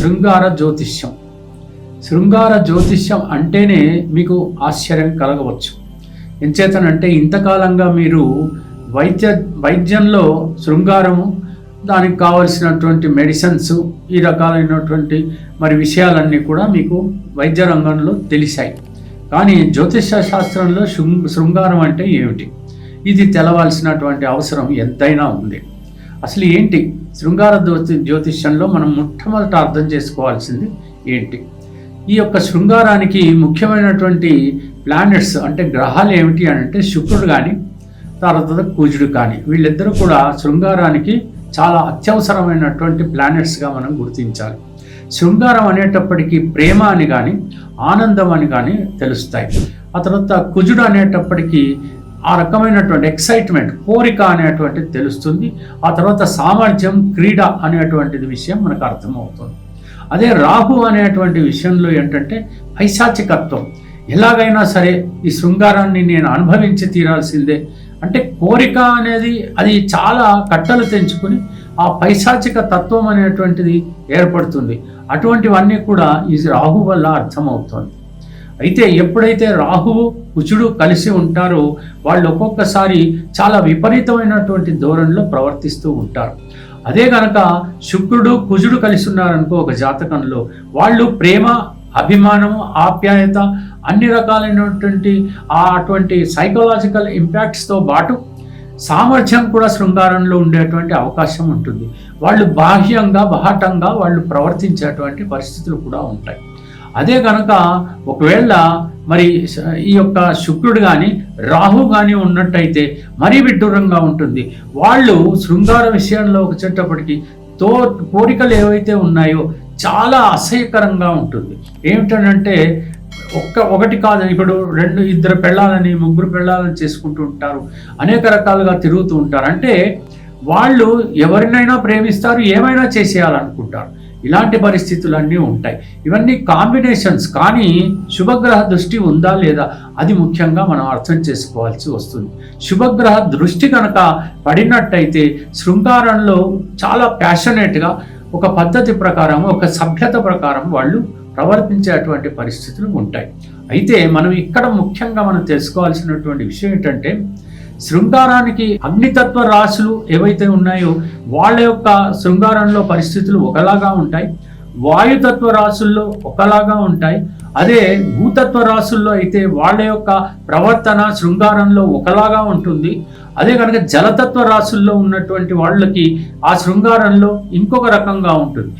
శృంగార జ్యోతిష్యం. శృంగార జ్యోతిష్యం అంటేనే మీకు ఆశ్చర్యం కలగవచ్చు. ఎంచేతనంటే ఇంతకాలంగా మీరు వైద్యంలో శృంగారము, దానికి కావలసినటువంటి మెడిసిన్స్, ఈ రకాలైనటువంటి విషయాలన్నీ కూడా మీకు వైద్య రంగంలో తెలిసాయి. కానీ జ్యోతిష శాస్త్రంలో శృంగారం అంటే ఏమిటి, ఇది తెలవాల్సినటువంటి అవసరం ఎంతైనా ఉంది. అసలు ఏంటి శృంగార జ్యోతిష్యంలో మనం మొట్టమొదట అర్థం చేసుకోవాల్సింది ఏంటి? ఈ యొక్క శృంగారానికి ముఖ్యమైనటువంటి ప్లానెట్స్ అంటే గ్రహాలు ఏమిటి అని అంటే శుక్రుడు కానీ తర్వాత కుజుడు కానీ, వీళ్ళిద్దరూ కూడా శృంగారానికి చాలా అత్యవసరమైనటువంటి ప్లానెట్స్గా మనం గుర్తించాలి. శృంగారం అనేటప్పటికీ ప్రేమ అని కానీ ఆనందం అని కానీ తెలుస్తాయి. ఆ తర్వాత కుజుడు అనేటప్పటికీ ఆ రకమైనటువంటి ఎక్సైట్మెంట్, కోరిక అనేటువంటిది తెలుస్తుంది. ఆ తర్వాత సామర్థ్యం, క్రీడ అనేటువంటిది విషయం మనకు అర్థమవుతుంది. అదే రాహు అనేటువంటి విషయంలో ఏంటంటే పైశాచికత్వం, ఎలాగైనా సరే ఈ శృంగారాన్ని నేను అనుభవించి తీరాల్సిందే అంటే కోరిక అనేది అది చాలా కట్టలు తెంచుకుని ఆ పైశాచిక తత్వం అనేటువంటిది ఏర్పడుతుంది. అటువంటివన్నీ కూడా ఈ రాహు వల్ల అర్థమవుతుంది. అయితే ఎప్పుడైతే రాహువు కుజుడు కలిసి ఉంటారో వాళ్ళు ఒక్కొక్కసారి చాలా విపరీతమైనటువంటి ధోరణిలో ప్రవర్తిస్తూ ఉంటారు. అదే కనుక శుక్రుడు కుజుడు కలిసి ఉన్నారనుకో ఒక జాతకంలో, వాళ్ళు ప్రేమ, అభిమానము, ఆప్యాయత, అన్ని రకాలైనటువంటి అటువంటి సైకలాజికల్ ఇంపాక్ట్స్తో పాటు సామర్థ్యం కూడా శృంగారంలో ఉండేటువంటి అవకాశం ఉంటుంది. వాళ్ళు బాహ్యంగా బహాటంగా వాళ్ళు ప్రవర్తించేటువంటి పరిస్థితులు కూడా ఉంటాయి. అదే కనుక ఒకవేళ ఈ యొక్క శుక్రుడు కానీ రాహు కానీ ఉన్నట్టయితే మరీ విడ్డూరంగా ఉంటుంది. వాళ్ళు శృంగార విషయంలో వచ్చేటప్పటికి కోరికలు ఏవైతే ఉన్నాయో చాలా అసహ్యకరంగా ఉంటుంది. ఏమిటనంటే ఒకటి కాదు, ఇప్పుడు 2-2 పెళ్ళాలని 3 పెళ్ళాలని చేసుకుంటూ ఉంటారు, అనేక రకాలుగా తిరుగుతూ ఉంటారు. అంటే వాళ్ళు ఎవరినైనా ప్రేమిస్తారు, ఏమైనా చేసేయాలనుకుంటారు. ఇలాంటి పరిస్థితులన్నీ ఉంటాయి. ఇవన్నీ కాంబినేషన్స్. కానీ శుభగ్రహ దృష్టి ఉందా లేదా అది ముఖ్యంగా మనం అర్థం చేసుకోవాల్సి వస్తుంది. శుభగ్రహ దృష్టి కనుక పడినట్టయితే శృంగారంలో చాలా ప్యాషనేట్గా ఒక పద్ధతి ప్రకారం, ఒక సభ్యత ప్రకారం వాళ్ళు ప్రవర్తించేటువంటి పరిస్థితులు ఉంటాయి. అయితే మనం ఇక్కడ ముఖ్యంగా మనం తెలుసుకోవాల్సినటువంటి విషయం ఏంటంటే శృంగారానికి అగ్నితత్వ రాశులు ఏవైతే ఉన్నాయో వాళ్ళ యొక్క శృంగారంలో పరిస్థితులు ఒకలాగా ఉంటాయి, వాయుతత్వ రాశుల్లో ఒకలాగా ఉంటాయి. అదే భూతత్వ రాశుల్లో అయితే వాళ్ళ యొక్క ప్రవర్తన శృంగారంలో ఒకలాగా ఉంటుంది. అదే కనుక జలతత్వ రాశుల్లో ఉన్నటువంటి వాళ్ళకి ఆ శృంగారంలో ఇంకొక రకంగా ఉంటుంది.